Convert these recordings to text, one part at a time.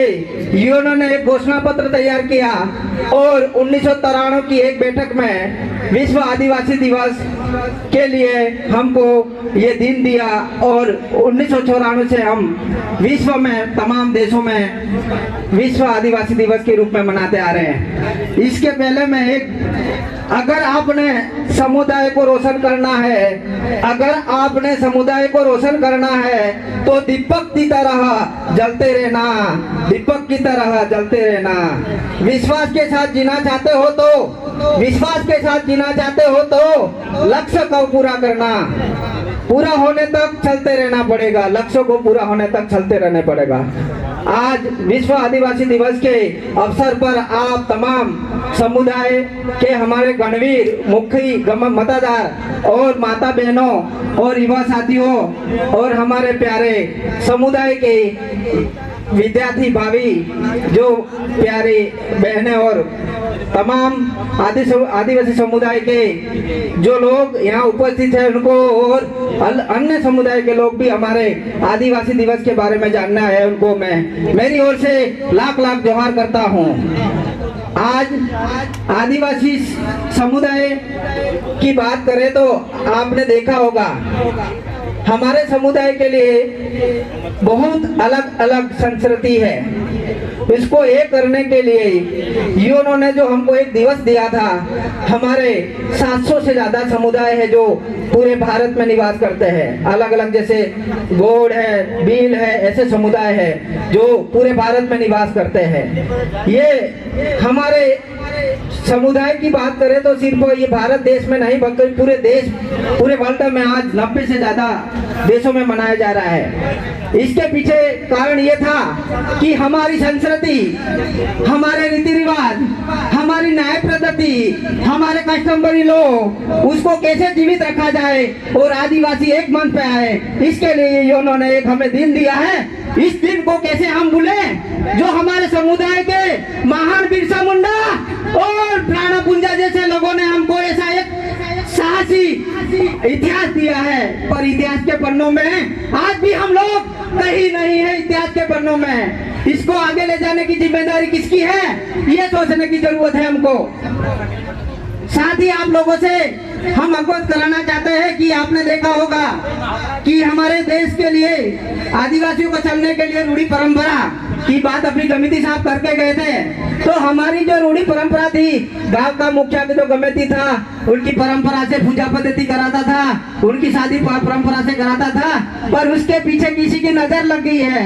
UNO ने एक घोषणा पत्र तैयार किया और 1993 की एक बैठक में विश्व आदिवासी दिवस के लिए हमको ये दिन दिया और 1994 से हम विश्व में तमाम देशों में विश्व आदिवासी दिवस के रूप में मनाते आ रहे हैं। इसके पहले मैं अगर आपने समुदाय को रोशन करना है, अगर आपने समुदाय को रोशन करना है तो दीपक की तरह जलते रहना, दीपक की तरह जलते रहना। विश्वास के साथ जीना चाहते हो तो, विश्वास के साथ जीना चाहते हो तो लक्ष्य को पूरा करना, पूरा होने तक चलते रहना पड़ेगा, लक्ष्य को पूरा होने तक चलते रहने पड़ेगा। आज विश्व आदिवासी दिवस के अवसर पर आप तमाम समुदाय के हमारे गणवीर, मुखी, मतदार और माता बहनों और युवा साथियों और हमारे प्यारे समुदाय के विद्यार्थी भावी, जो प्यारी बहनें और तमाम आदिवासी समुदाय के जो लोग यहाँ उपस्थित हैं उनको और अन्य समुदाय के लोग भी हमारे आदिवासी दिवस के बारे में जानना है, उनको मैं मेरी ओर से लाख लाख जोहार करता हूँ। आज आदिवासी समुदाय की बात करें तो आपने देखा होगा हमारे समुदाय के लिए बहुत अलग अलग संस्कृति है। इसको एक करने के लिए यूएनओ ने जो हमको एक दिवस दिया था, हमारे 700 से ज्यादा समुदाय है जो पूरे भारत में निवास करते हैं, अलग अलग, जैसे गोंड है, भील है, ऐसे समुदाय है जो पूरे भारत में निवास करते हैं। ये हमारे समुदाय की बात करें तो सिर्फ ये भारत देश में नहीं बल्कि पूरे वर्ल्ड में आज 90 से ज्यादा देशों में मनाया जा रहा है। इसके पीछे कारण ये था कि हमारी संस्कृति, हमारे रीति रिवाज, हमारी न्याय पद्धति, हमारे कस्टमरी लॉ, उसको कैसे जीवित रखा जाए और आदिवासी एक मंच पे आए, इसके लिए यूएनओ ने एक हमें दिन दिया है। इस दिन को कैसे हम भूले जो हमारे समुदाय के महान बिरसा मुंडा और प्राणा पुंजा जैसे लोगों ने हमको ऐसा एक साहसी इतिहास दिया है। पर इतिहास के पन्नों में आज भी हम लोग कहीं नहीं है। इतिहास के पन्नों में इसको आगे ले जाने की जिम्मेदारी किसकी है, ये सोचने की जरूरत है हमको। साथ ही आप लोगों से हम अवगत कराना चाहते हैं कि आपने देखा होगा कि हमारे देश के लिए आदिवासियों को चलने के लिए रूढ़ी परंपरा की बात अपनी कमेटी साहब करके गए थे। तो हमारी जो रूढ़ी परंपरा थी, गांव का मुखिया जो कमेटी था उनकी परंपरा से पूजा पद्धति कराता था, उनकी शादी परंपरा से कराता था, पर उसके पीछे किसी की नजर लग गई है।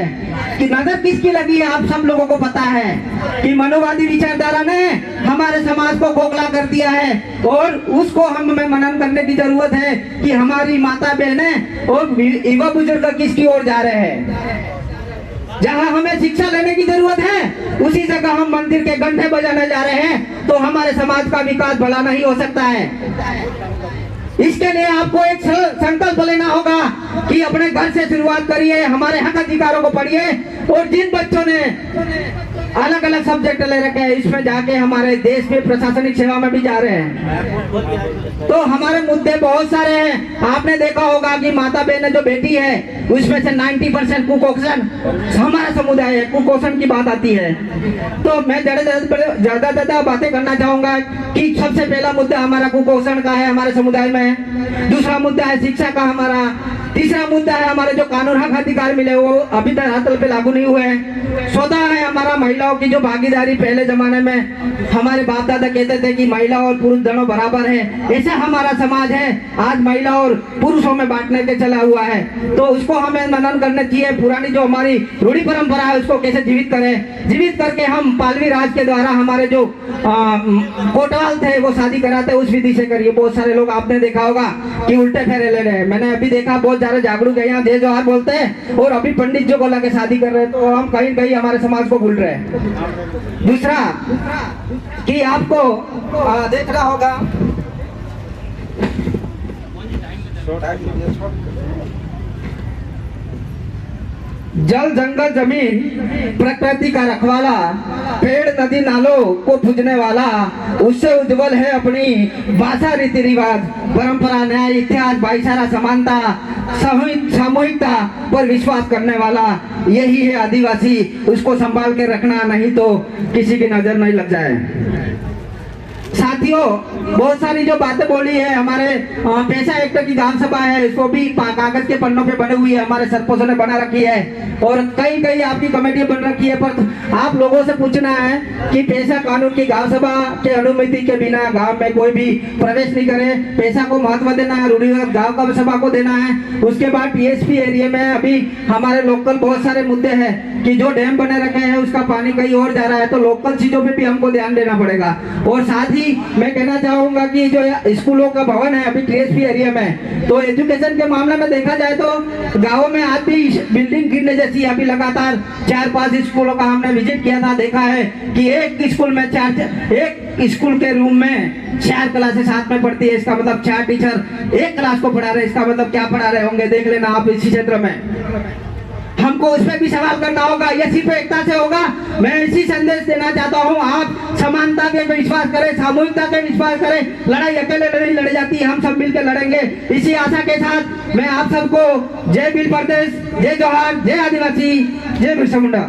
कि नजर किसकी लगी है आप सब लोगों को पता है कि मनोवादी विचारधारा ने हमारे समाज को खोखला कर दिया है और उसको हमें मनन करने की जरूरत है कि हमारी माता बहनें और युवा बुजुर्ग किसकी ओर जा रहे हैं। जहां हमें शिक्षा लेने की जरूरत है उसी जगह हम मंदिर के घंटे बजाने जा रहे हैं, तो हमारे समाज का विकास भला नहीं हो सकता है। इसके लिए आपको एक संकल्प लेना होगा कि अपने घर से शुरुआत करिए, हमारे हक अधिकारों को पढ़िए और जिन बच्चों ने अलग अलग सब्जेक्ट ले रखे हैं इसमें जाके हमारे देश में प्रशासनिक सेवा में भी जा रहे हैं। तो हमारे मुद्दे बहुत सारे हैं। आपने देखा होगा कि माता बहन जो बेटी है उसमें से 90% कुपोषण हमारा समुदाय है, कुपोषण की बात आती है। तो मैं ज्यादा बातें करना चाहूंगा कि सबसे पहला मुद्दा हमारा कुपोषण का है हमारे समुदाय में, दूसरा मुद्दा है शिक्षा का हमारा, तीसरा मुद्दा है हमारे जो कानून हक अधिकार मिले वो अभी तक धरातल पे लागू नहीं हुए हैं। चौथा है हमारा महिलाओं की जो भागीदारी, पहले जमाने में हमारे बाप दादा कहते थे कि महिला और पुरुष दोनों बराबर है, ऐसा हमारा समाज है आज महिला और पुरुषों में बांटने के चला हुआ है। तो उसको हमें मनन करना चाहिए। पुरानी जो हमारी रूढ़ी परंपरा है उसको कैसे जीवित करें, जीवित करके हम पालवी राज के द्वारा हमारे जो कोटवाल थे वो शादी कराते उस विधि से करिए। बहुत सारे लोग आपने देखा होगा कि उल्टे फेरे ले रहे हैं, मैंने अभी देखा बहुत ज्यादा जागरूक है यहाँ, जय जोहार बोलते हैं और अभी पंडित जी को लगे शादी कर रहे हैं। तो हम कहीं कहीं हमारे समाज को भूल रहे हैं। दूसरा कि आपको देखना होगा जल जंगल जमीन प्रकृति का रखवाला, पेड़ नदी नालों को पूजने वाला, उससे उज्जवल है अपनी भाषा, रीति रिवाज, परंपरा, न्याय, इतिहास, भाईचारा, समानता, सामूहिकता पर विश्वास करने वाला, यही है आदिवासी। उसको संभाल के रखना, नहीं तो किसी की नजर नहीं लग जाए। साथियों, बहुत सारी जो बातें बोली है, हमारे पेशा एक्ट की ग्राम सभा है, इसको भी कागज के पन्नों पे बने हुई है, हमारे सरपंचों ने बना रखी है और कई कई आपकी कमेटी बन रखी है। पर आप लोगों से पूछना है कि पेशा कानून की ग्राम सभा के अनुमति के बिना गांव में कोई भी प्रवेश नहीं करे। पेशा को महत्व देना है, रूढ़िगत गांव का सभा को देना है। उसके बाद टीएसपी एरिया में अभी हमारे लोकल बहुत सारे मुद्दे हैं कि जो डैम बने रखे हैं उसका पानी कहीं और जा रहा है, तो लोकल चीजों पे भी हमको ध्यान देना पड़ेगा। और साथ ही मैं कहना चाहूंगा कि जो स्कूलों का भवन है अभी टीएसपी एरिया में, तो एजुकेशन के मामले में देखा जाए तो गाँव में आज भी बिल्डिंग गिरने जैसी, अभी लगातार 4-5 स्कूलों का हमने विजिट किया था, देखा है कि एक स्कूल में एक स्कूल के रूम में 4 क्लासेस साथ में पढ़ती है। इसका मतलब 4 टीचर एक क्लास को पढ़ा रहे, इसका मतलब क्या पढ़ा रहे होंगे, देख लेना आप इसी क्षेत्र में। हमको उस पर भी सवाल करना होगा, ये सिर्फ एकता से होगा। मैं इसी संदेश देना चाहता हूँ, आप समानता के विश्वास करें, सामूहिकता के विश्वास करें। लड़ाई अकेले नहीं लड़ी जाती, हम सब मिलकर लड़ेंगे। इसी आशा के साथ मैं आप सबको जय भील प्रदेश, जय जोहार, जय आदिवासी, जय बिरसा मुंडा।